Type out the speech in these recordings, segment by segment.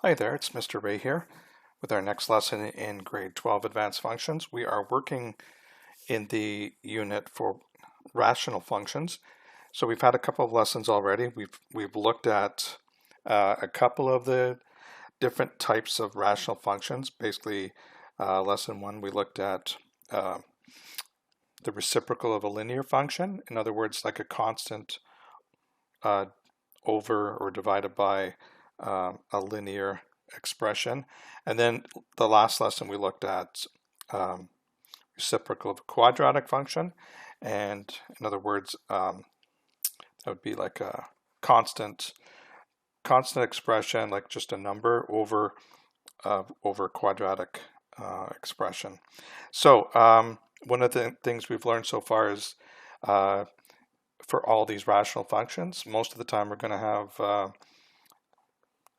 Hi there, it's Mr. Ray here with our next lesson in grade 12 advanced functions. We are working in the unit for rational functions. So we've had a couple of lessons already. We've looked at a couple of the different types of rational functions. Basically, lesson one, we looked at the reciprocal of a linear function. In other words, like a constant over or divided by a linear expression. And then the last lesson we looked at reciprocal of a quadratic function. And in other words, that would be like a constant expression, like just a number over quadratic expression. So one of the things we've learned so far is for all these rational functions, most of the time we're going to have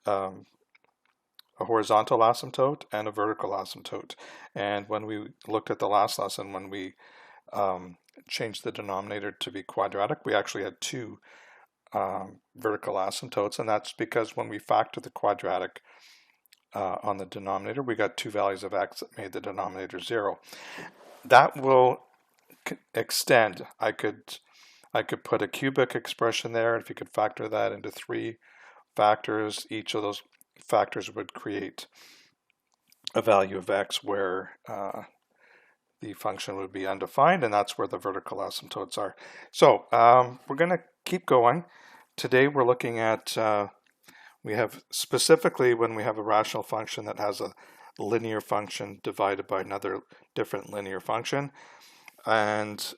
a horizontal asymptote and a vertical asymptote. And when we looked at the last lesson, when we changed the denominator to be quadratic, we actually had two vertical asymptotes, and that's because when we factor the quadratic on the denominator, we got two values of x that made the denominator 0. That will extend. I could put a cubic expression there. If you could factor that into 3 factors, each of those factors would create a value of x where the function would be undefined, and that's where the vertical asymptotes are. So we're going to keep going. Today we're looking at, we have specifically when we have a rational function that has a linear function divided by another different linear function, and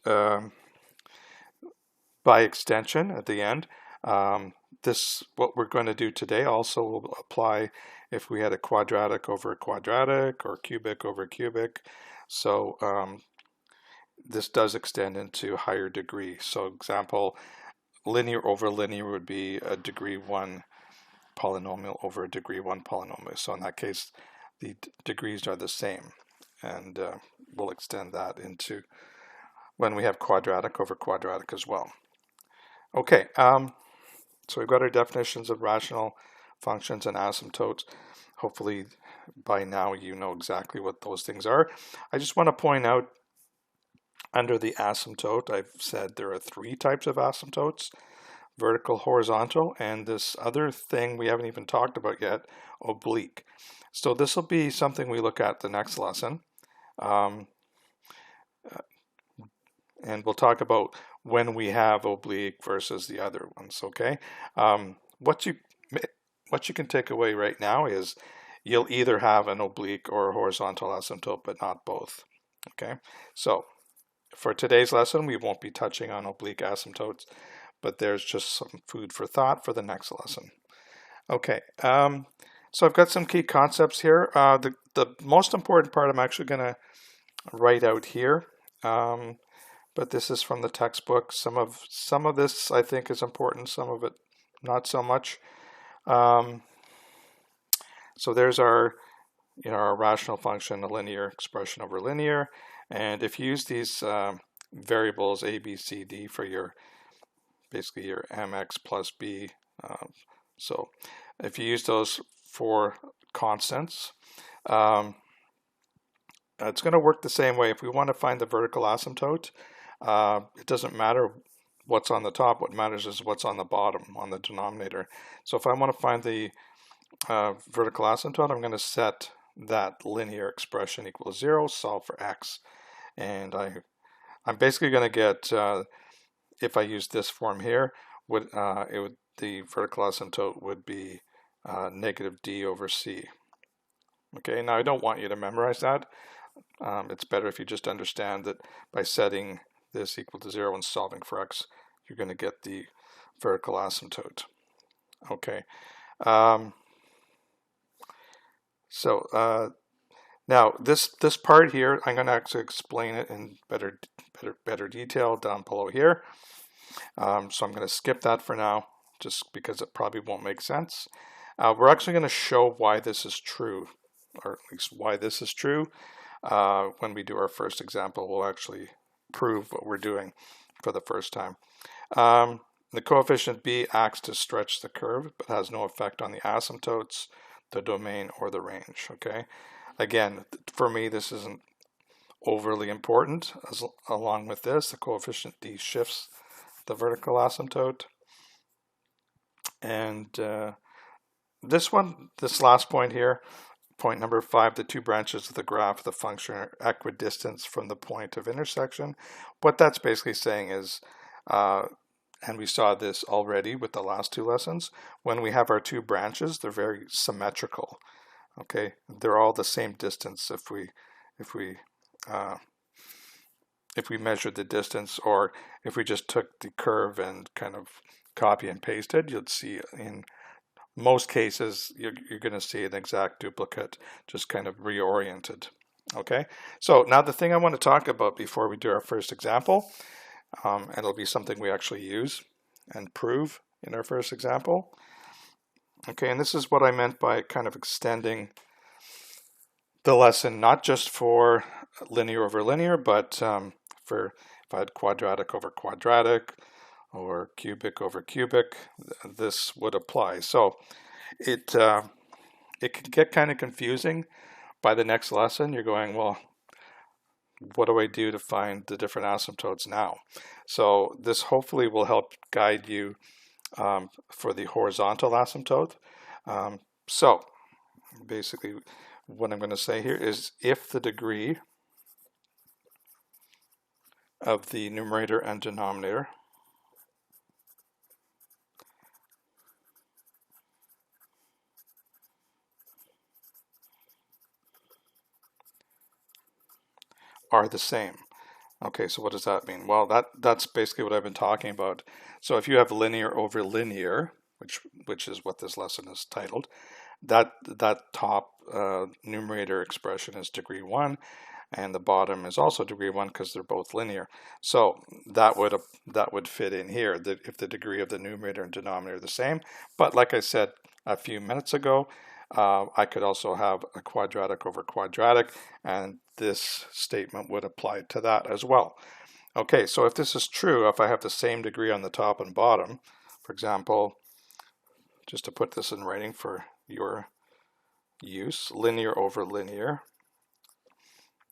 by extension at the end, what we're going to do today also will apply if we had a quadratic over a quadratic or cubic over cubic. So this does extend into higher degree. So example, linear over linear would be a degree 1 polynomial over a degree 1 polynomial. So in that case, the degrees are the same, and we'll extend that into when we have quadratic over quadratic as well. Okay, so we've got our definitions of rational functions and asymptotes. Hopefully by now you know exactly what those things are. I just want to point out under the asymptote, I've said there are 3 types of asymptotes: vertical, horizontal, and this other thing we haven't even talked about yet, oblique. So this will be something we look at the next lesson. And we'll talk about when we have oblique versus the other ones, okay? What you can take away right now is you'll either have an oblique or a horizontal asymptote, but not both, okay? So for today's lesson, we won't be touching on oblique asymptotes, but there's just some food for thought for the next lesson. Okay, so I've got some key concepts here. The most important part I'm actually going to write out here. But this is from the textbook. Some of this I think is important, some of it not so much. So there's our our rational function, a linear expression over linear, and if you use these variables a, b, c, d for your basically your mx plus b, so if you use those for constants, it's going to work the same way. If we want to find the vertical asymptote, it doesn't matter what's on the top. What matters is what's on the bottom, on the denominator. So if I want to find the vertical asymptote, I'm going to set that linear expression equal to 0, solve for x, and I'm basically going to get, if I use this form here, the vertical asymptote would be negative d over c. Okay, now I don't want you to memorize that. It's better if you just understand that by setting this equal to 0 and solving for x, you're going to get the vertical asymptote. Okay. Now this part here, I'm going to actually explain it in better detail down below here. So I'm going to skip that for now, just because it probably won't make sense. We're actually going to show why this is true, or at least why this is true. When we do our first example, we'll actually prove what we're doing for the first time. The coefficient b acts to stretch the curve, but has no effect on the asymptotes. the domain or the range. Okay, again, for me this isn't overly important. Along with this, the coefficient d shifts the vertical asymptote. And this last point here, point number 5, the two branches of the graph of the function are equidistant from the point of intersection. What that's basically saying is, and we saw this already with the last two lessons, when we have our two branches, they're very symmetrical. Okay, they're all the same distance if we measured the distance, or if we just took the curve and kind of copy and pasted, you'd see in most cases you're going to see an exact duplicate, just kind of reoriented. Okay, so now the thing I want to talk about before we do our first example, and it'll be something we actually use and prove in our first example. Okay, and this is what I meant by kind of extending the lesson, not just for linear over linear, but for if I had quadratic over quadratic or cubic over cubic, this would apply. So it can get kind of confusing by the next lesson. You're going, well, what do I do to find the different asymptotes now? So this hopefully will help guide you for the horizontal asymptote. So basically what I'm going to say here is, if the degree of the numerator and denominator are the same. Okay, so what does that mean? Well, that's basically what I've been talking about. So if you have linear over linear, which is what this lesson is titled, that top numerator expression is degree 1, and the bottom is also degree 1 because they're both linear. So that would fit in here, that if the degree of the numerator and denominator are the same. But like I said a few minutes ago, I could also have a quadratic over quadratic, and this statement would apply to that as well. Okay, so if this is true, if I have the same degree on the top and bottom, for example, just to put this in writing for your use, linear over linear,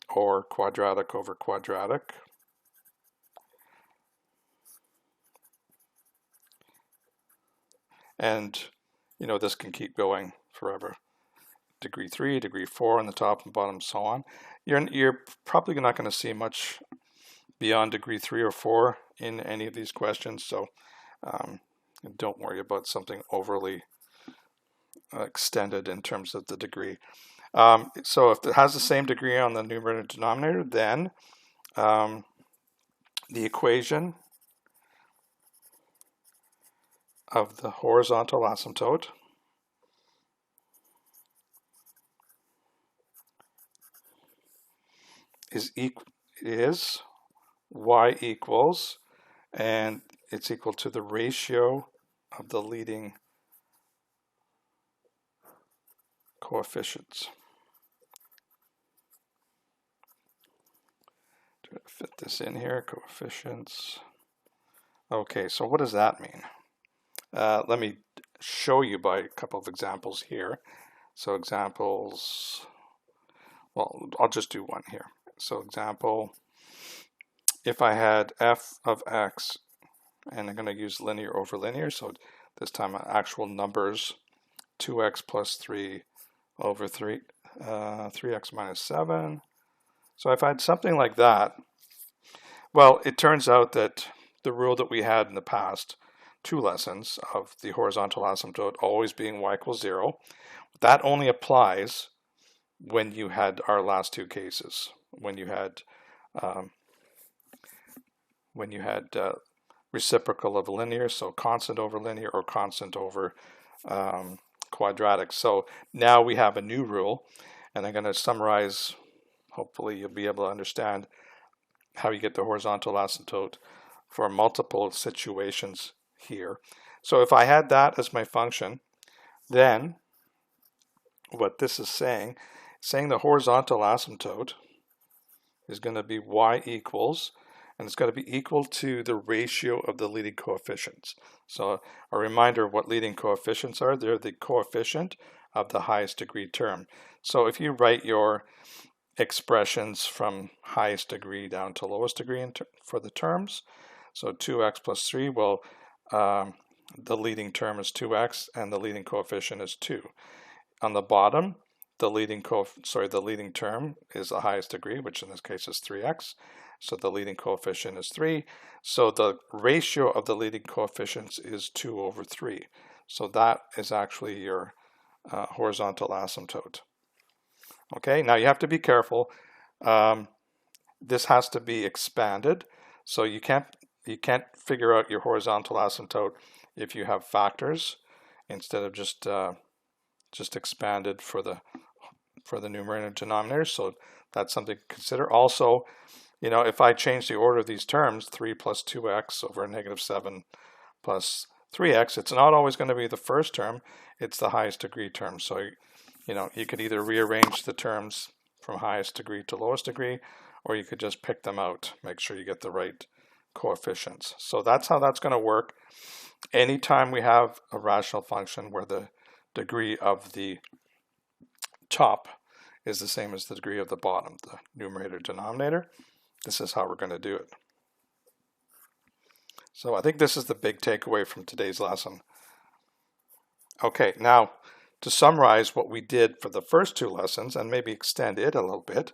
or quadratic over quadratic, and you know, this can keep going forever. Degree 3, degree 4 on the top and bottom, so on. You're probably not going to see much beyond degree 3 or 4 in any of these questions, so don't worry about something overly extended in terms of the degree. So if it has the same degree on the numerator and denominator, then the equation of the horizontal asymptote is y equals, and it's equal to the ratio of the leading coefficients. Try to fit this in here, coefficients. Okay, so what does that mean? Let me show you by a couple of examples here. So examples, well, I'll just do one here. So example, if I had f of x, and I'm going to use linear over linear, so this time actual numbers, 2x plus 3 over 3x minus 7. So if I had something like that, well, it turns out that the rule that we had in the past 2 lessons of the horizontal asymptote always being y equals 0, that only applies when you had our last 2 cases, when you had reciprocal of linear, so constant over linear or constant over quadratic. So now we have a new rule, and I'm going to summarize. Hopefully you'll be able to understand how you get the horizontal asymptote for multiple situations here. So if I had that as my function, then what this is saying the horizontal asymptote is going to be y equals, and it's got to be equal to the ratio of the leading coefficients. So a reminder of what leading coefficients are. They're the coefficient of the highest degree term. So if you write your expressions from highest degree down to lowest degree for the terms, so 2x plus 3, well, the leading term is 2x and the leading coefficient is 2. On the bottom, the leading term is the highest degree, which in this case is 3x. So the leading coefficient is 3. So the ratio of the leading coefficients is 2 over 3. So that is actually your horizontal asymptote. Okay, now you have to be careful. This has to be expanded. So you can't figure out your horizontal asymptote if you have factors instead of just expanded for the numerator and denominator. So that's something to consider. Also, if I change the order of these terms, 3 plus 2x over negative 7 plus 3x, it's not always going to be the first term, it's the highest degree term. So, you could either rearrange the terms from highest degree to lowest degree, or you could just pick them out, make sure you get the right coefficients. So that's how that's going to work. Anytime we have a rational function where the degree of the top is the same as the degree of the bottom, the numerator denominator, this is how we're going to do it. So I think this is the big takeaway from today's lesson. Okay, now to summarize what we did for the first two lessons and maybe extend it a little bit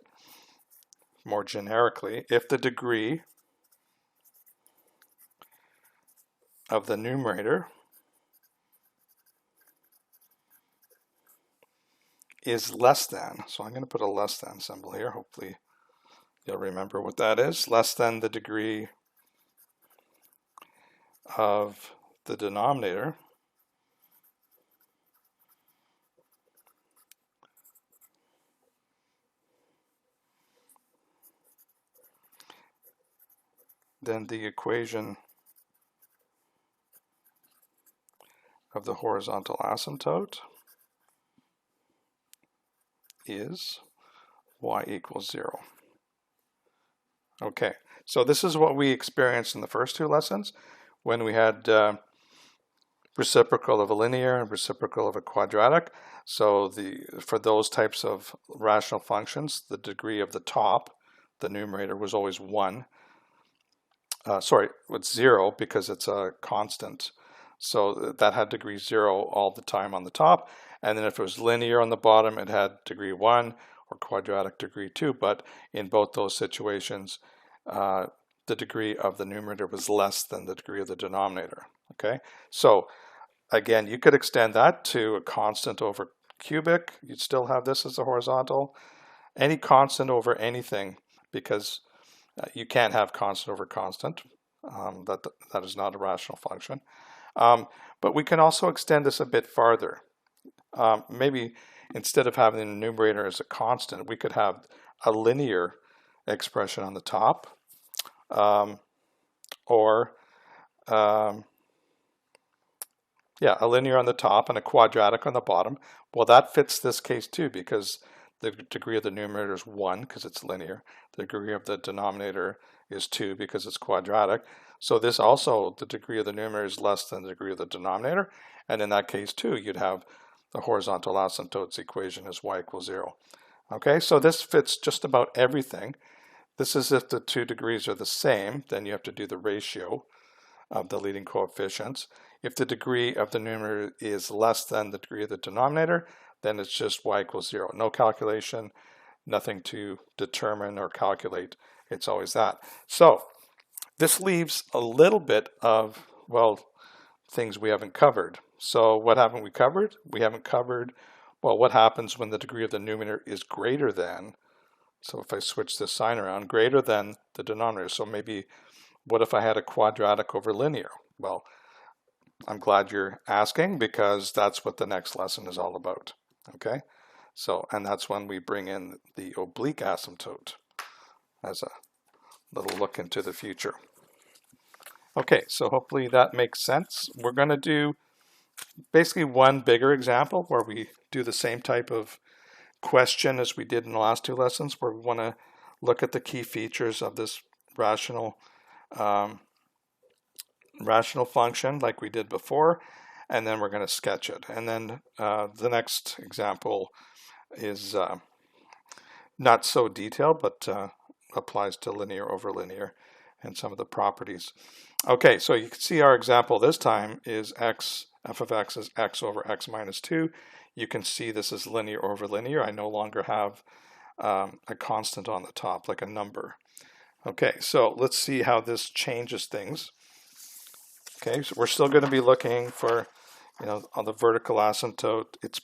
more generically, if the degree of the numerator is less than, so I'm going to put a less than symbol here, hopefully you'll remember what that is, less than the degree of the denominator, then the equation of the horizontal asymptote is y equals 0. Okay, so this is what we experienced in the first two lessons when we had reciprocal of a linear and reciprocal of a quadratic. So for those types of rational functions, the degree of the top, the numerator, was always 1. It's 0 because it's a constant. So that had degree 0 all the time on the top. And then if it was linear on the bottom, it had degree 1 or quadratic degree 2. But in both those situations, the degree of the numerator was less than the degree of the denominator. Okay, so again, you could extend that to a constant over cubic. You'd still have this as a horizontal. Any constant over anything, because you can't have constant over constant. That is not a rational function. But we can also extend this a bit farther. Maybe instead of having the numerator as a constant, we could have a linear expression on the top, a linear on the top and a quadratic on the bottom. Well, that fits this case too, because the degree of the numerator is 1 because it's linear. The degree of the denominator is 2 because it's quadratic. So this also, the degree of the numerator is less than the degree of the denominator. And in that case too, you'd have the horizontal asymptotes equation as y equals 0. Okay, so this fits just about everything. This is if the two degrees are the same, then you have to do the ratio of the leading coefficients. If the degree of the numerator is less than the degree of the denominator, then it's just y equals 0. No calculation, nothing to determine or calculate. It's always that. So this leaves a little bit of, well, things we haven't covered. So what haven't we covered? We haven't covered, well, what happens when the degree of the numerator is greater than, so if I switch this sign around, greater than the denominator. So maybe, what if I had a quadratic over linear? Well, I'm glad you're asking, because that's what the next lesson is all about. Okay, so, and that's when we bring in the oblique asymptote as a little look into the future. Okay, so hopefully that makes sense. We're going to do basically one bigger example where we do the same type of question as we did in the last two lessons, where we want to look at the key features of this rational rational function like we did before, and then we're going to sketch it. And then the next example is not so detailed, but applies to linear over linear and some of the properties. Okay, so you can see our example this time is f of x is x over x minus 2. You can see this is linear over linear. I no longer have a constant on the top, like a number. Okay, so let's see how this changes things. Okay, so we're still going to be looking for, on the vertical asymptote, it's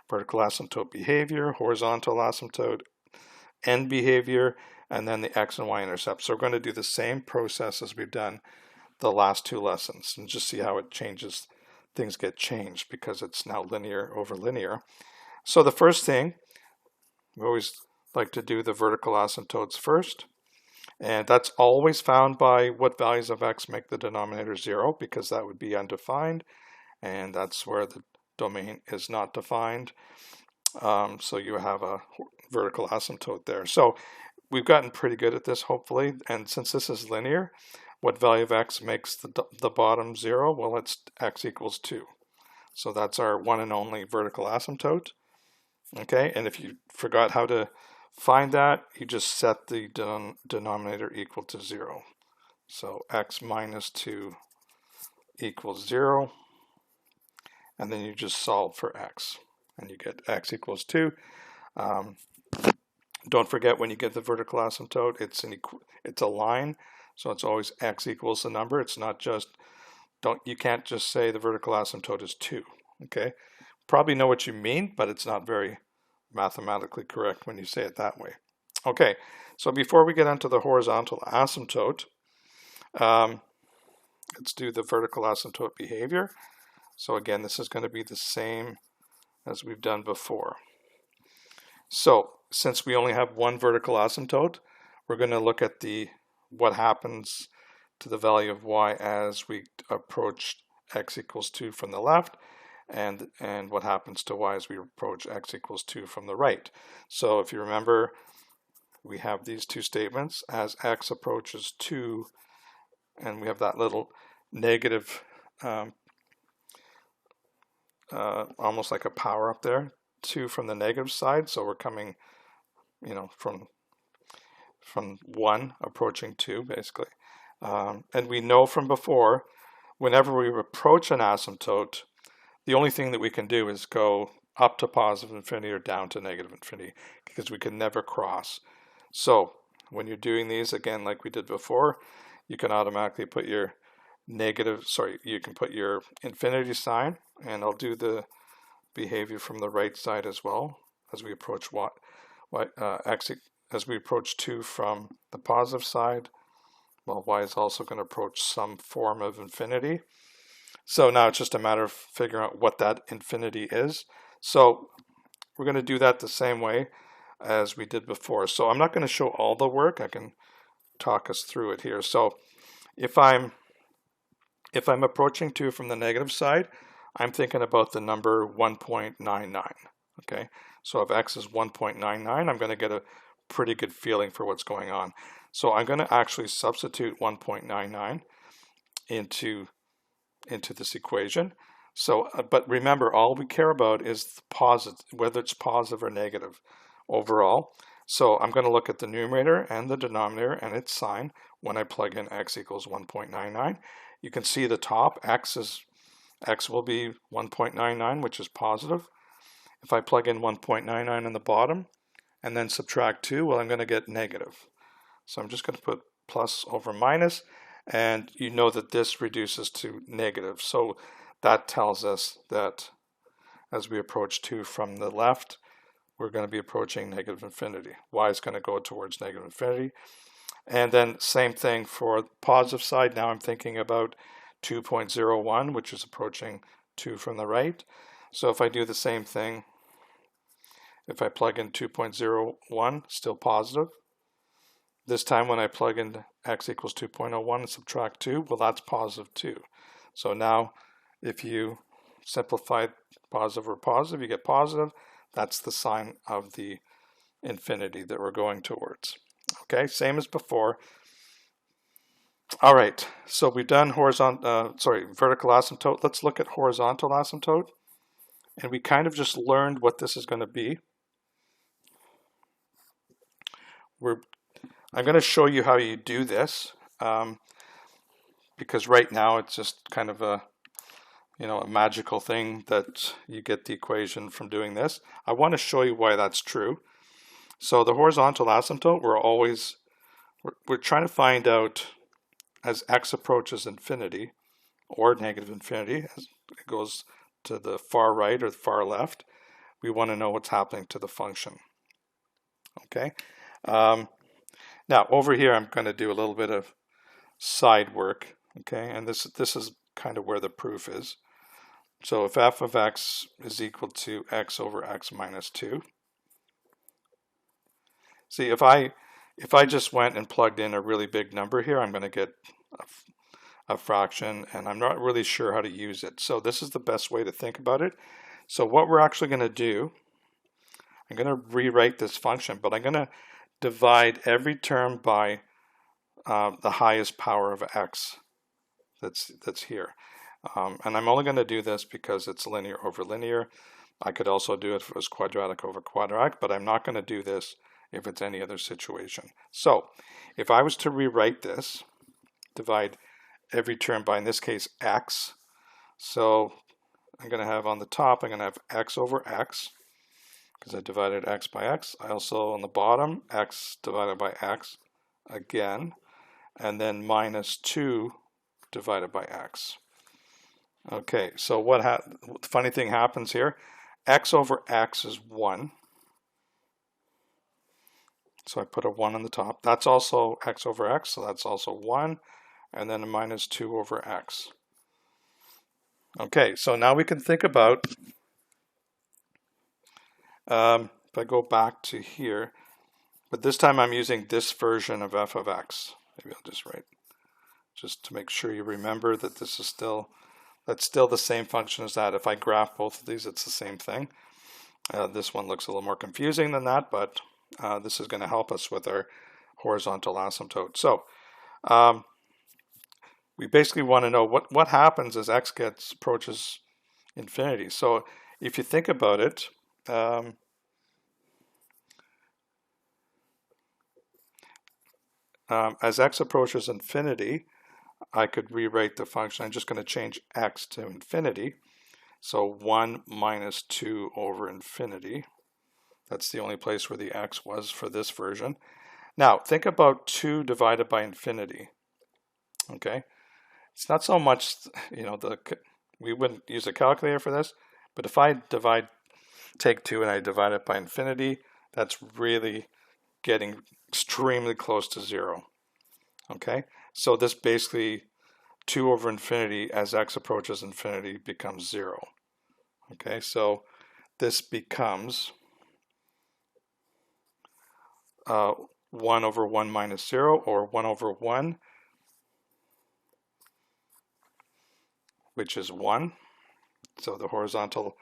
vertical asymptote behavior, horizontal asymptote, end behavior, and then the x and y-intercept. So we're going to do the same process as we've done the last two lessons and just see how it changes. Things get changed because it's now linear over linear. So the first thing, we always like to do the vertical asymptotes first. And that's always found by what values of x make the denominator 0, because that would be undefined. And that's where the domain is not defined. So you have a vertical asymptote there. So we've gotten pretty good at this, hopefully. And since this is linear, what value of x makes the bottom 0? Well, it's x equals 2. So that's our one and only vertical asymptote. Okay, and if you forgot how to find that, you just set the denominator equal to 0. So x minus 2 equals 0. And then you just solve for x. And you get x equals 2. Don't forget, when you get the vertical asymptote, it's a line. So it's always x equals the number. It's not just, you can't just say the vertical asymptote is 2. Okay, probably know what you mean, but it's not very mathematically correct when you say it that way. Okay, so before we get into the horizontal asymptote, let's do the vertical asymptote behavior. So again, this is going to be the same as we've done before. So since we only have one vertical asymptote, we're going to look at what happens to the value of y as we approach x equals 2 from the left, and what happens to y as we approach x equals 2 from the right. So if you remember, we have these two statements. As x approaches 2, and we have that little negative, almost like a power up there, 2 from the negative side. So we're coming, from 1 approaching 2, basically. And we know from before, whenever we approach an asymptote, the only thing that we can do is go up to positive infinity or down to negative infinity, because we can never cross. So when you're doing these, again, like we did before, you can automatically put your you can put your infinity sign, and I'll do the behavior from the right side as well as we approach as we approach 2 from the positive side. Well, y is also going to approach some form of infinity. So now it's just a matter of figuring out what that infinity is. So we're going to do that the same way as we did before. So I'm not going to show all the work. I can talk us through it here. So if I'm approaching 2 from the negative side, I'm thinking about the number 1.99. Okay, so if x is 1.99, I'm going to get a pretty good feeling for what's going on. So I'm going to actually substitute 1.99 into this equation. So, but remember, all we care about is positive, whether it's positive or negative overall. So I'm going to look at the numerator and the denominator and its sign when I plug in x equals 1.99. You can see the top, x will be 1.99, which is positive. If I plug in 1.99 in the bottom and then subtract 2, well, I'm going to get negative. So I'm just going to put plus over minus, and you know that this reduces to negative. So that tells us that as we approach 2 from the left, we're going to be approaching negative infinity. Y is going to go towards negative infinity. And then same thing for the positive side. Now I'm thinking about 2.01, which is approaching 2 from the right. So if I do the same thing, if I plug in 2.01, still positive. This time when I plug in x equals 2.01 and subtract 2, well, that's positive 2. So now if you simplify positive over positive, you get positive. That's the sign of the infinity that we're going towards. Okay, same as before. All right, so we've done vertical asymptote. Let's look at horizontal asymptote. And we kind of just learned what this is going to be. I'm going to show you how you do this, because right now it's just kind of a magical thing that you get the equation from doing this. I want to show you why that's true. So the horizontal asymptote, we're trying to find out as x approaches infinity or negative infinity, as it goes to the far right or the far left, we want to know what's happening to the function. Okay. Now over here I'm going to do a little bit of side work. Okay, and this is kind of where the proof is. So if f of x is equal to x over x minus 2. See, if I just went and plugged in a really big number here, I'm going to get a fraction, and I'm not really sure how to use it. So this is the best way to think about it. So what we're actually going to do, I'm going to rewrite this function, but I'm going to divide every term by the highest power of x that's here. And I'm only going to do this because it's linear over linear. I could also do it if it was quadratic over quadratic, but I'm not going to do this if it's any other situation. So if I was to rewrite this, divide every term by, in this case, x. So I'm going to have on the top, I'm going to have x over x, because I divided x by x. I also, on the bottom, x divided by x again, and then minus 2 divided by x. Okay, so the funny thing happens here, x over x is 1. So I put a 1 on the top. That's also x over x, so that's also 1. And then a minus 2 over x. Okay, so now we can think about, if I go back to here, but this time I'm using this version of f of x. Maybe I'll just write, just to make sure you remember that this is that's still the same function as that. If I graph both of these, it's the same thing. This one looks a little more confusing than that, but this is going to help us with our horizontal asymptote. So we basically want to know what happens as x approaches infinity. So if you think about it, as x approaches infinity, I could rewrite the function. I'm just going to change x to infinity. So 1 minus 2 over infinity. That's the only place where the x was for this version. Now, think about 2 divided by infinity. Okay? It's not so much, we wouldn't use a calculator for this, but if I take 2 and I divide it by infinity, that's really getting extremely close to 0. Okay? So this basically 2 over infinity as x approaches infinity becomes 0. Okay, so this becomes 1 over 1 minus 0, or 1 over 1, which is 1. So the horizontal,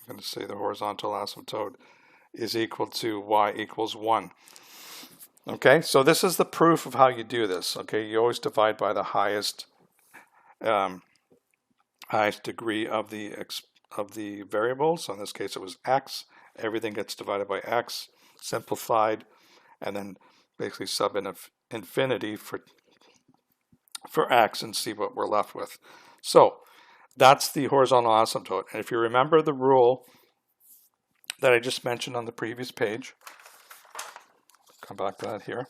I'm going to say the horizontal asymptote is equal to y equals 1. Okay, so this is the proof of how you do this. Okay, you always divide by the highest degree of the variable. So in this case it was x. Everything gets divided by x, simplified, and then basically sub in infinity for x and see what we're left with. So that's the horizontal asymptote. And if you remember the rule that I just mentioned on the previous page, come back to that here.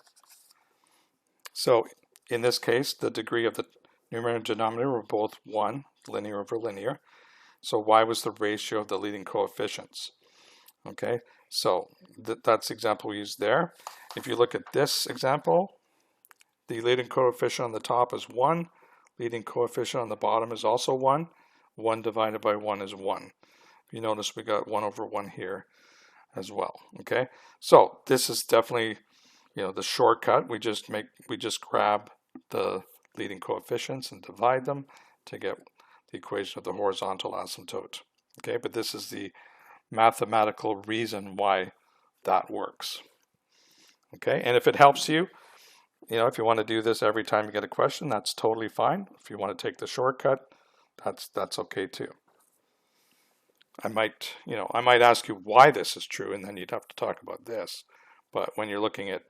So in this case, the degree of the numerator and denominator were both 1, linear over linear. So y was the ratio of the leading coefficients. Okay, so that's the example we used there. If you look at this example, the leading coefficient on the top is 1. Leading coefficient on the bottom is also 1. 1 divided by 1 is 1. You notice we got 1 over 1 here as well. Okay, so this is definitely, the shortcut. We just grab the leading coefficients and divide them to get the equation of the horizontal asymptote. Okay, but this is the mathematical reason why that works. Okay, and if it helps you, if you want to do this every time you get a question, that's totally fine. If you want to take the shortcut, that's okay too. I might ask you why this is true, and then you'd have to talk about this. But when you're looking at,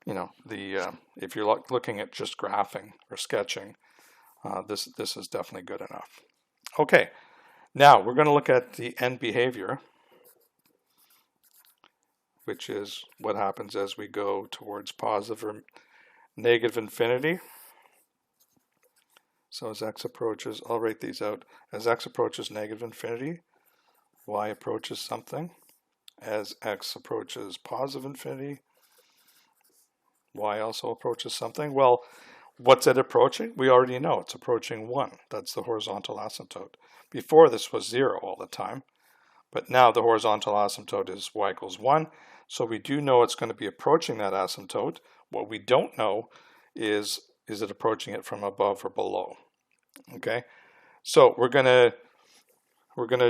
if you're looking at just graphing or sketching, this is definitely good enough. Okay, now we're going to look at the end behavior, which is what happens as we go towards positive or negative infinity. So as x approaches, I'll write these out. As x approaches negative infinity, y approaches something. As x approaches positive infinity, y also approaches something. Well, what's it approaching? We already know it's approaching 1. That's the horizontal asymptote. Before this was 0 all the time, but now the horizontal asymptote is y equals 1. So we do know it's going to be approaching that asymptote. What we don't know is it approaching it from above or below? Okay, so we're gonna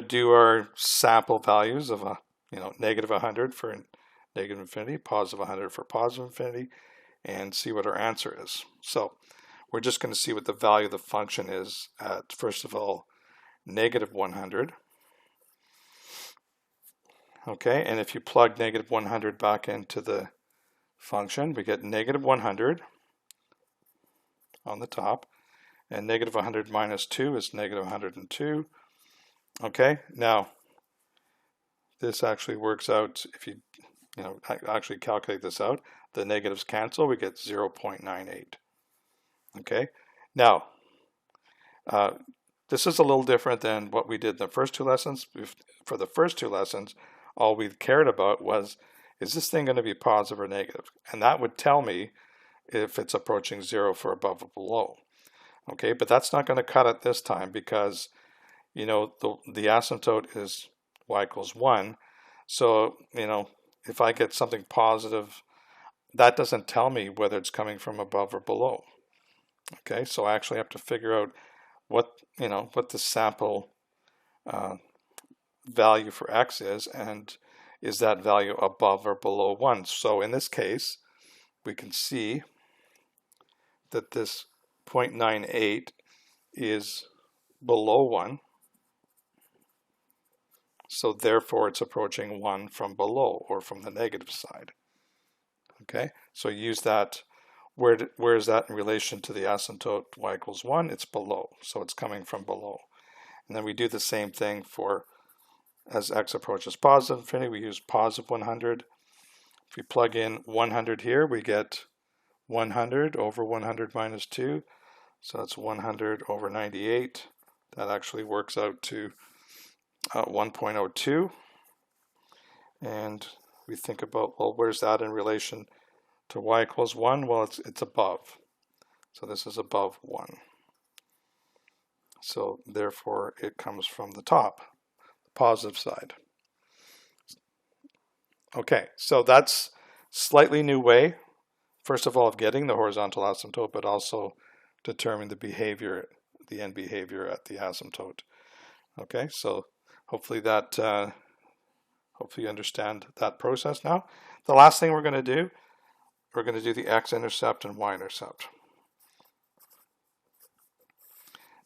do our sample values of negative 100 for negative infinity, positive 100 for positive infinity, and see what our answer is. So we're just going to see what the value of the function is at, first of all, negative 100. Okay, and if you plug negative 100 back into the function, we get negative 100 on the top, and negative 100 minus 2 is negative 102. Okay, now this actually works out, if you actually calculate this out, the negatives cancel, we get 0.98. Okay, now this is a little different than what we did in the first two lessons. For the first two lessons, all we cared about was, is this thing going to be positive or negative? And that would tell me if it's approaching 0 for above or below. Okay, but that's not going to cut it this time because, the asymptote is y equals 1. So, if I get something positive, that doesn't tell me whether it's coming from above or below. Okay, so I actually have to figure out what the sample value for x is, and is that value above or below 1. So in this case, we can see that this 0.98 is below 1. So therefore it's approaching 1 from below, or from the negative side. Okay, so use that. Where is that in relation to the asymptote y equals 1? It's below, so it's coming from below. And then we do the same thing for as x approaches positive infinity, we use positive 100. If we plug in 100 here, we get 100 over 100 minus 2. So that's 100 over 98. That actually works out to 1.02. And we think about, well, where's that in relation to y equals 1? Well, it's above. So this is above 1. So therefore it comes from the top, the positive side. Okay, so that's slightly new way, first of all, of getting the horizontal asymptote, but also determine the behavior, the end behavior at the asymptote. Okay, so hopefully you understand that process now. The last thing we're going to do the X-Intercept and Y-Intercept.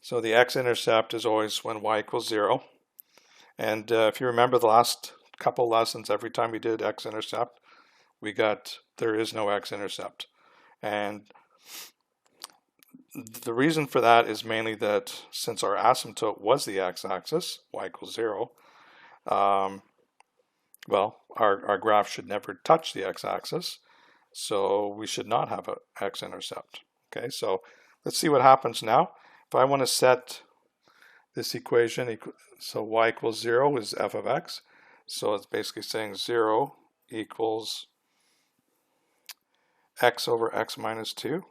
So the X-Intercept is always when y equals 0. And if you remember the last couple lessons, every time we did X-Intercept, we got there is no X-Intercept. And the reason for that is mainly that since our asymptote was the x-axis, y equals 0, well, our graph should never touch the x-axis, so we should not have an x-intercept. Okay, so let's see what happens now. If I want to set this equation, so y equals 0 is f of x, so it's basically saying 0 equals x over x minus 2.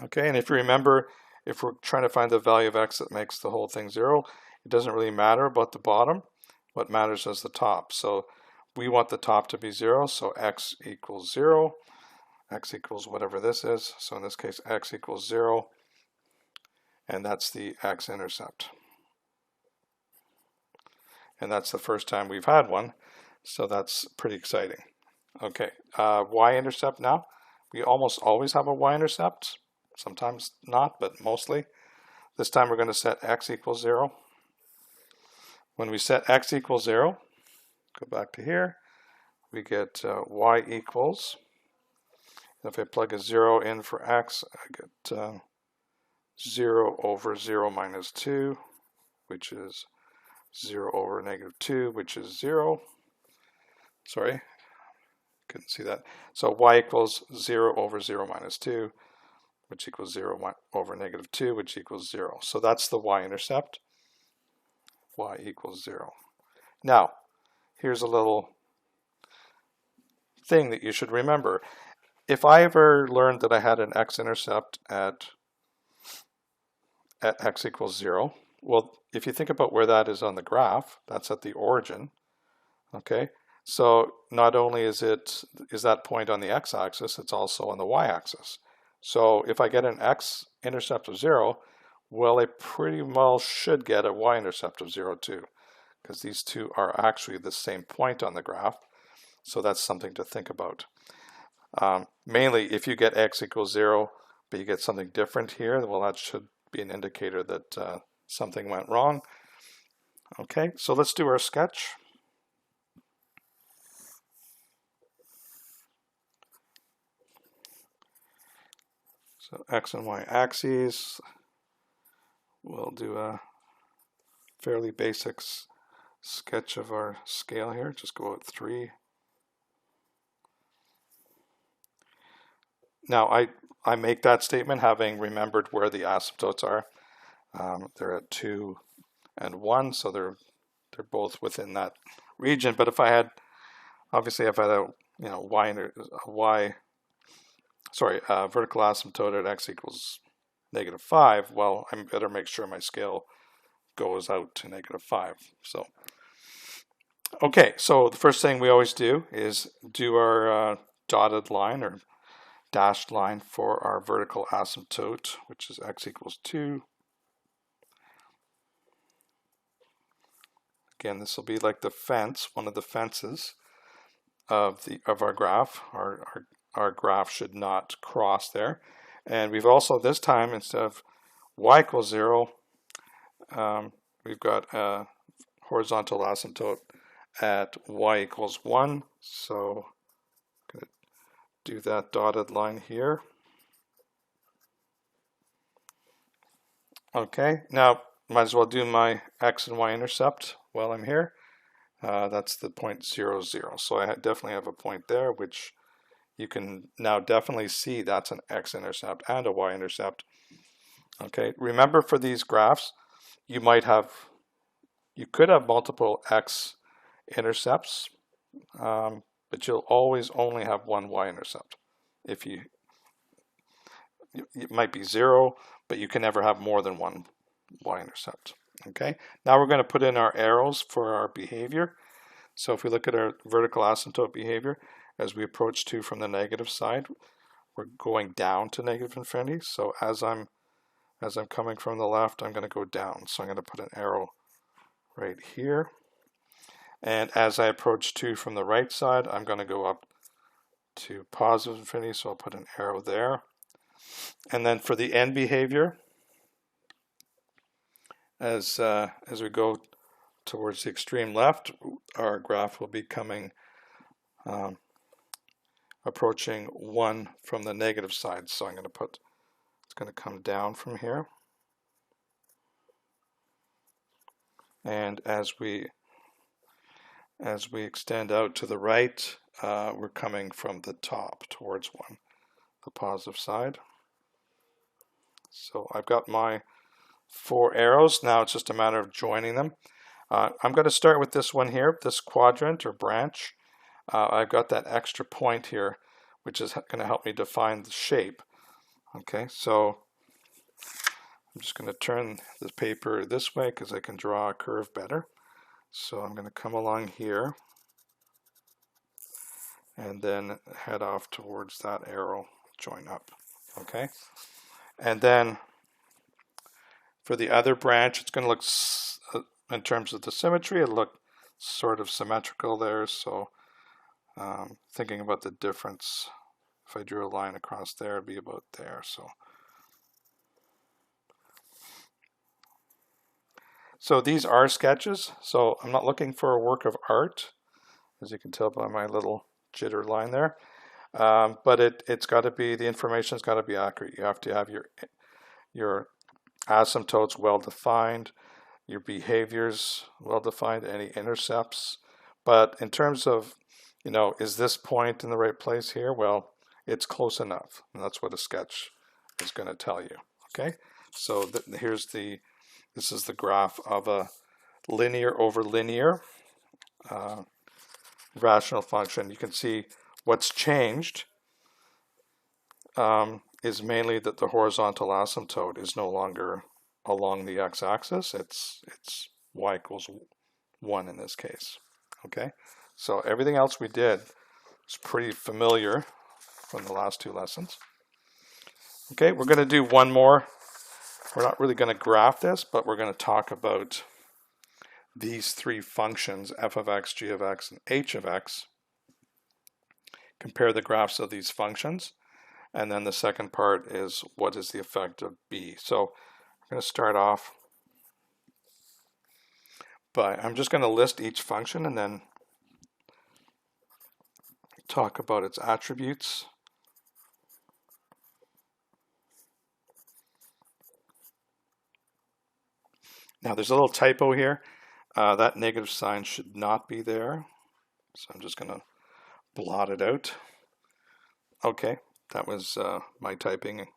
Okay, and if you remember, if we're trying to find the value of x that makes the whole thing 0, it doesn't really matter about the bottom. What matters is the top. So we want the top to be 0, so x equals 0. X equals whatever this is. So in this case, x equals 0. And that's the x-intercept. And that's the first time we've had one. So that's pretty exciting. Okay, y-intercept now. we almost always have a y-intercept. Sometimes not, but mostly. This time we're going to set x equals 0. When we set x equals 0, go back to here, we get y equals, if I plug a 0 in for x, I get 0 over 0 minus 2, which is 0 over negative 2, which is 0. Sorry, couldn't see that. So y equals 0 over 0 minus 2, which equals 0 over negative 2, which equals 0. So that's the y-intercept. Y equals 0. Now, here's a little thing that you should remember. If I ever learned that I had an x-intercept at x equals 0, well, if you think about where that is on the graph, that's at the origin. Okay, so not only is that point on the x-axis, it's also on the y-axis. So if I get an x-intercept of 0, well, I pretty well should get a y-intercept of 0 too, because these two are actually the same point on the graph. So that's something to think about. Mainly, if you get x equals 0, but you get something different here, well, that should be an indicator that something went wrong. Okay, so let's do our sketch. So x and y axes. We'll do a fairly basic sketch of our scale here. Just go at 3. Now I make that statement having remembered where the asymptotes are. They're at 2 and 1, so they're both within that region. But if I had, obviously, if I had a vertical asymptote at x equals negative 5, well, I better make sure my scale goes out to negative 5. So, okay, so the first thing we always do is do our dotted line or dashed line for our vertical asymptote, which is x equals 2. Again, this will be like the fence, one of the fences of our graph. Our graph should not cross there. And we've also, this time, instead of y equals 0, we've got a horizontal asymptote at y equals 1. So I'm going to do that dotted line here. Okay, now might as well do my x and y-intercept while I'm here. That's the point 0, 0. So I definitely have a point there, which you can now definitely see that's an x-intercept and a y-intercept. Okay, remember for these graphs, you could have multiple x-intercepts, but you'll always only have one y-intercept. It might be 0, but you can never have more than one y-intercept. Okay, now we're going to put in our arrows for our behavior. So if we look at our vertical asymptote behavior, as we approach 2 from the negative side, we're going down to negative infinity. So as I'm coming from the left, I'm going to go down. So I'm going to put an arrow right here. And as I approach 2 from the right side, I'm going to go up to positive infinity. So I'll put an arrow there. And then for the end behavior, as we go towards the extreme left, our graph will be approaching 1 from the negative side. So I'm going to it's going to come down from here. And as we extend out to the right, we're coming from the top towards 1, the positive side. So I've got my 4 arrows. Now it's just a matter of joining them. I'm going to start with this one here, this quadrant or branch. I've got that extra point here, which is going to help me define the shape. Okay, so I'm just going to turn the paper this way because I can draw a curve better. So I'm going to come along here and then head off towards that arrow, join up. Okay, and then for the other branch, it's going to look, in terms of the symmetry, it'll look sort of symmetrical there. So thinking about the difference if I drew a line across there, it'd be about there. So these are sketches, so I'm not looking for a work of art, as you can tell by my little jitter line there. But it's got to be, the information's got to be accurate. You have to have your asymptotes well defined, your behaviors well defined, any intercepts. But in terms of, is this point in the right place here? Well, it's close enough, and that's what a sketch is going to tell you. Okay, so this is the graph of a linear over linear rational function. You can see what's changed is mainly that the horizontal asymptote is no longer along the x-axis. It's y equals 1 in this case. Okay, so everything else we did is pretty familiar from the last 2 lessons. Okay, we're going to do one more. We're not really going to graph this, but we're going to talk about these 3 functions, f of x, g of x, and h of x. Compare the graphs of these functions. And then the second part is, what is the effect of b? So I'm going to start off by, I'm just going to list each function and then talk about its attributes. Now there's a little typo here. That negative sign should not be there. So I'm just going to blot it out. Okay, that was my typing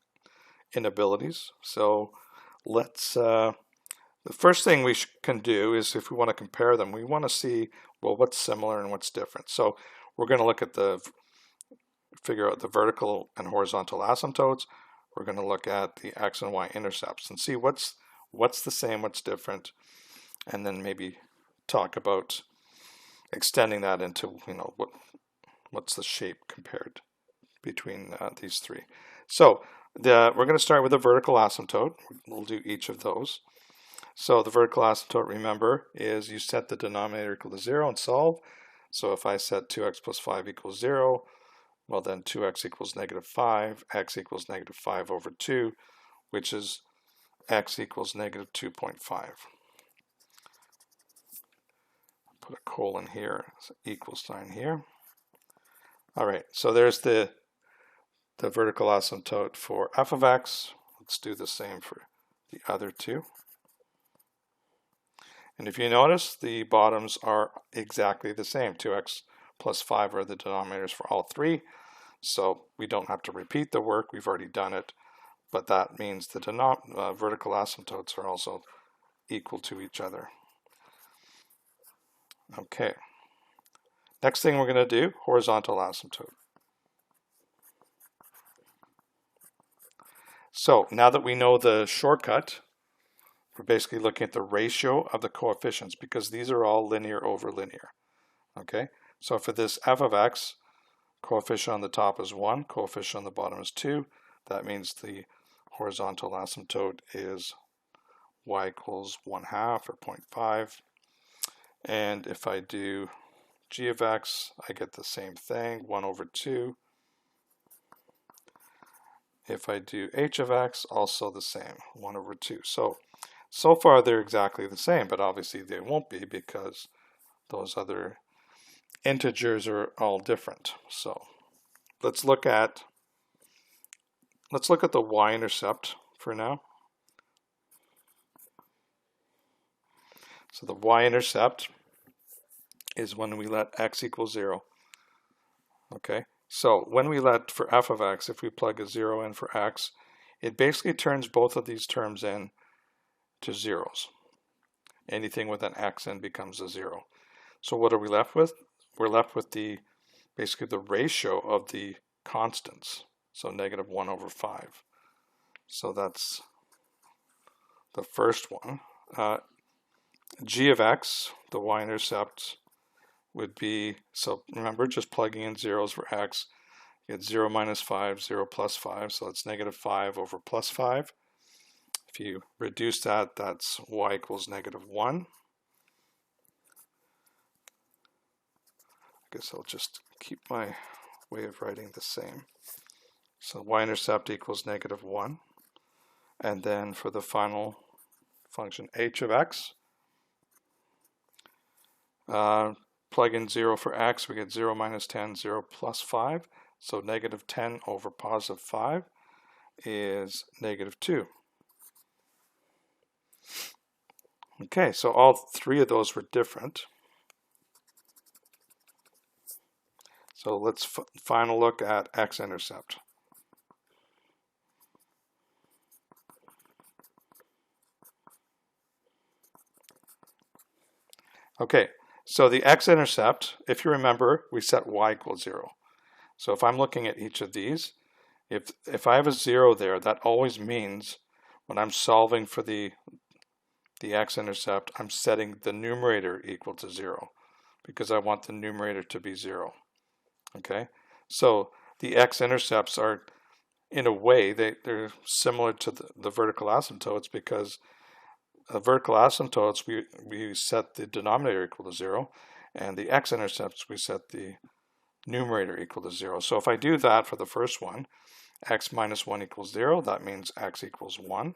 inabilities. So let's, the first thing we can do is, if we want to compare them, we want to see, well, what's similar and what's different. So we're going to look at figure out the vertical and horizontal asymptotes. We're going to look at the x and y intercepts and see what's the same, what's different, and then maybe talk about extending that into, what's the shape compared between these 3. So we're going to start with the vertical asymptote. We'll do each of those. So the vertical asymptote, remember, is you set the denominator equal to 0 and solve. So if I set 2x plus 5 equals 0, well then 2x equals -5, x equals -5 over 2, which is x equals -2.5. Put a colon here, equal sign here. All right, so there's the vertical asymptote for f of x. Let's do the same for the other 2. And if you notice, the bottoms are exactly the same. 2x plus 5 are the denominators for all 3. So we don't have to repeat the work. We've already done it. But that means the vertical asymptotes are also equal to each other. Okay. Next thing we're going to do, horizontal asymptote. So now that we know the shortcut, we're basically looking at the ratio of the coefficients, because these are all linear over linear. Okay, so for this f of x, coefficient on the top is 1, coefficient on the bottom is 2. That means the horizontal asymptote is y equals 1/2 or 0.5. And if I do g of x, I get the same thing, 1 over 2. If I do h of x, also the same, 1 over 2. So far they're exactly the same, but obviously they won't be because those other integers are all different. So let's look at the y-intercept for now. So the y-intercept is when we let x equal 0. Okay, so when we let, for f of x, if we plug a 0 in for x, it basically turns both of these terms in to zeros. Anything with an x in becomes a 0. So what are we left with? We're left with basically the ratio of the constants. So -1 over 5. So that's the first one. G of x, the y-intercept, would be, so remember, just plugging in zeros for x, you get 0 minus 5, 0 plus 5, so it's -5 over plus 5. If you reduce that, that's y equals -1. I guess I'll just keep my way of writing the same. So y-intercept equals -1. And then for the final function h of x, plug in 0 for x, we get 0 minus 10, 0 plus 5. So -10 over +5 is -2. Okay, so all three of those were different. So let's final look at x-intercept. Okay, so the x-intercept, if you remember, we set y equals 0. So if I'm looking at each of these, if I have a 0 there, that always means when I'm solving for the x-intercept, I'm setting the numerator equal to 0 because I want the numerator to be 0. Okay, so the x-intercepts are, in a way, they're similar to the vertical asymptotes because vertical asymptotes, we set the denominator equal to 0, and the x-intercepts, we set the numerator equal to 0. So if I do that for the first one, x minus 1 equals 0, that means x equals 1.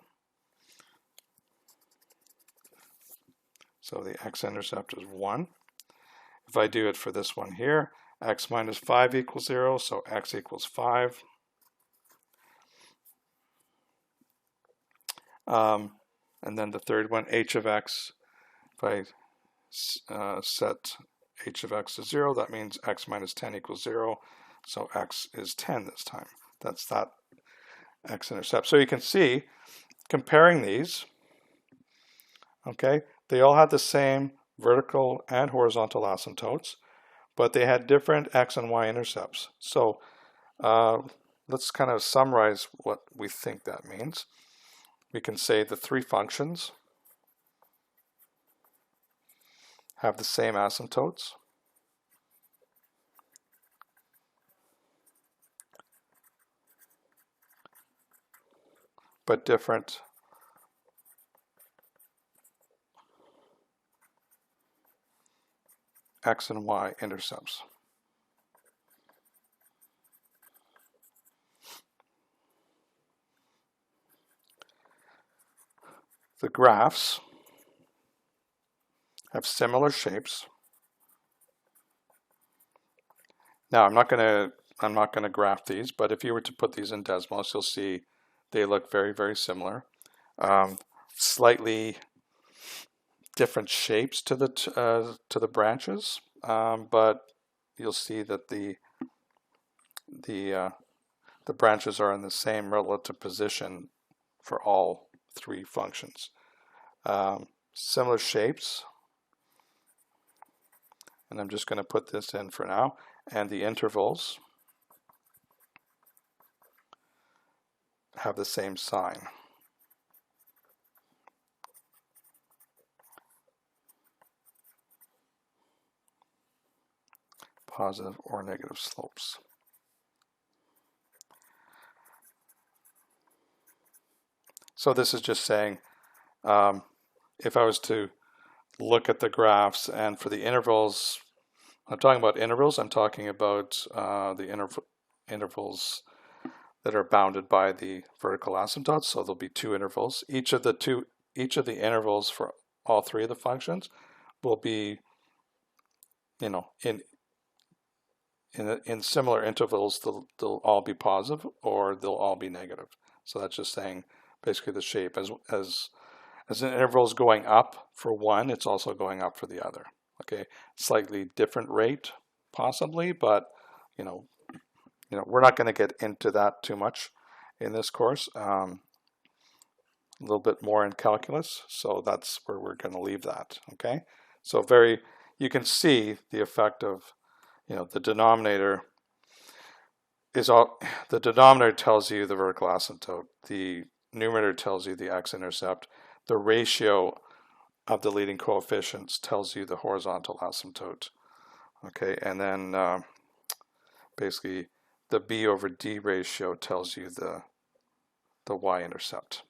So the x-intercept is 1. If I do it for this one here, x minus 5 equals 0, so x equals 5. And then the third one, h of x, if I set h of x to 0, that means x minus 10 equals 0, so x is 10 this time. That's that x-intercept. So you can see, comparing these, okay, they all had the same vertical and horizontal asymptotes, but they had different x and y-intercepts. So let's kind of summarize what we think that means. We can say the three functions have the same asymptotes, but different x and y intercepts. The graphs have similar shapes. Now I'm not going to graph these, but if you were to put these in Desmos, you'll see they look very, very similar. Slightly different shapes to the branches, but you'll see that the branches are in the same relative position for all three functions. Similar shapes, and I'm just going to put this in for now, and the intervals have the same sign. Positive or negative slopes. So this is just saying, if I was to look at the graphs and for the intervals, I'm talking about intervals, I'm talking about the intervals that are bounded by the vertical asymptotes. So there'll be two intervals. Each of the intervals for all three of the functions will be, in similar intervals, they'll all be positive or they'll all be negative. So that's just saying basically the shape. As an interval is going up for one, it's also going up for the other. Okay, slightly different rate possibly, but we're not going to get into that too much in this course. A little bit more in calculus, so that's where we're going to leave that. Okay, so you can see the effect of the denominator tells you the vertical asymptote, the numerator tells you the x-intercept, the ratio of the leading coefficients tells you the horizontal asymptote. Okay, and then basically the b over d ratio tells you the y-intercept.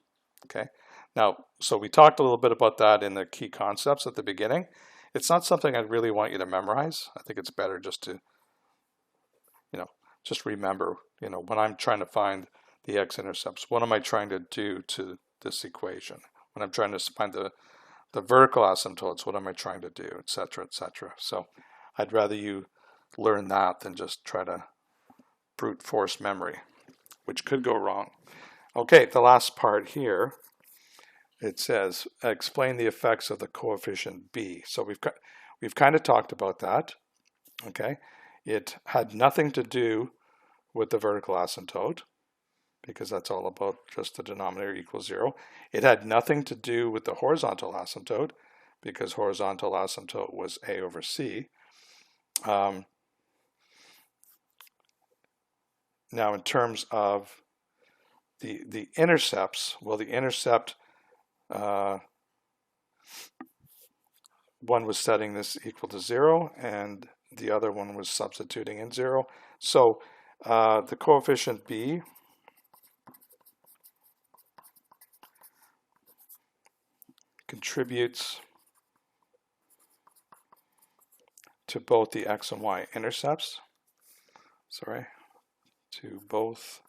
Okay, now, so we talked a little bit about that in the key concepts at the beginning. It's not something I really want you to memorize. I think it's better just to just remember, when I'm trying to find the x-intercepts, what am I trying to do to this equation? When I'm trying to find the vertical asymptotes, what am I trying to do, etc., etc. So I'd rather you learn that than just try to brute force memory, which could go wrong. Okay, the last part here, it says, explain the effects of the coefficient b. So we've kind of talked about that. Okay, it had nothing to do with the vertical asymptote, because that's all about just the denominator equals 0. It had nothing to do with the horizontal asymptote, because horizontal asymptote was a over c. Now in terms of the intercepts, well, the intercept, one was setting this equal to 0, and the other one was substituting in 0. So the coefficient b contributes to both the x and y intercepts. To both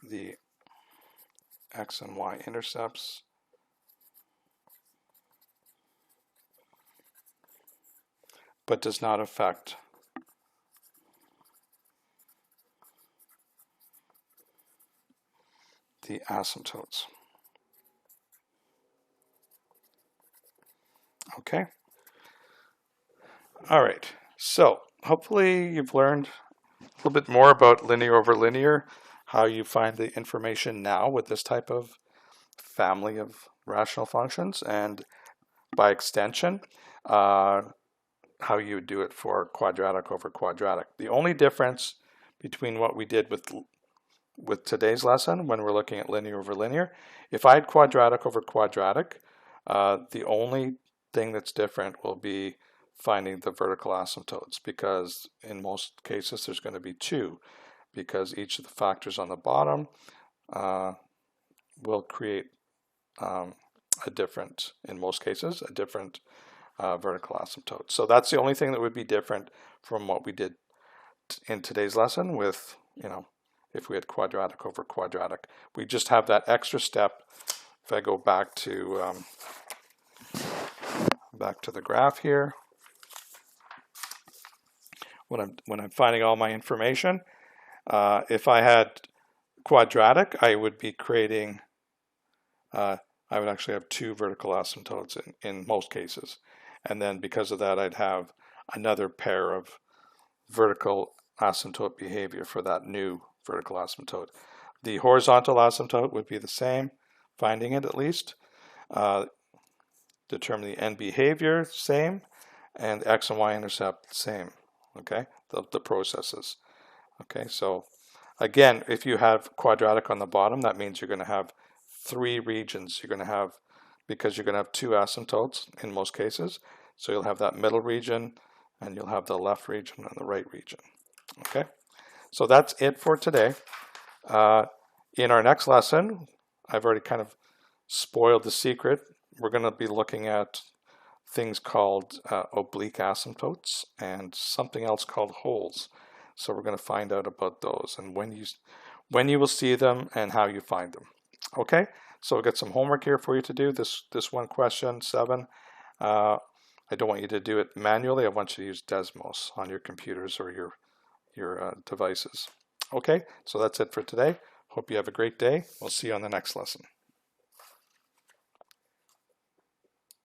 the x and y intercepts, but does not affect the asymptotes. Okay. All right. So hopefully you've learned a little bit more about linear over linear, how you find the information now with this type of family of rational functions, and by extension, how you do it for quadratic over quadratic. The only difference between what we did with today's lesson, when we're looking at linear over linear, if I had quadratic over quadratic, the only thing that's different will be finding the vertical asymptotes, because in most cases there's going to be 2, because each of the factors on the bottom will create in most cases, a different vertical asymptote. So that's the only thing that would be different from what we did in today's lesson with, if we had quadratic over quadratic. We just have that extra step. If I go back to the graph here, when I'm finding all my information, if I had quadratic, I would be creating, I would actually have 2 vertical asymptotes in most cases. And then because of that, I'd have another pair of vertical asymptote behavior for that new vertical asymptote. The horizontal asymptote would be the same, finding it at least. Determine the end behavior, same, and x and y intercept, same. Okay, the processes. Okay, so again, if you have quadratic on the bottom, that means you're going to have 3 regions. You're going to have, because you're going to have 2 asymptotes in most cases, so you'll have that middle region, and you'll have the left region and the right region. Okay, so that's it for today. In our next lesson, I've already kind of spoiled the secret. We're going to be looking at things called oblique asymptotes and something else called holes. So we're going to find out about those and when you will see them and how you find them. Okay, so we've got some homework here for you to do. This one question, 7. I don't want you to do it manually. I want you to use Desmos on your computers or your devices. Okay, so that's it for today. Hope you have a great day. We'll see you on the next lesson.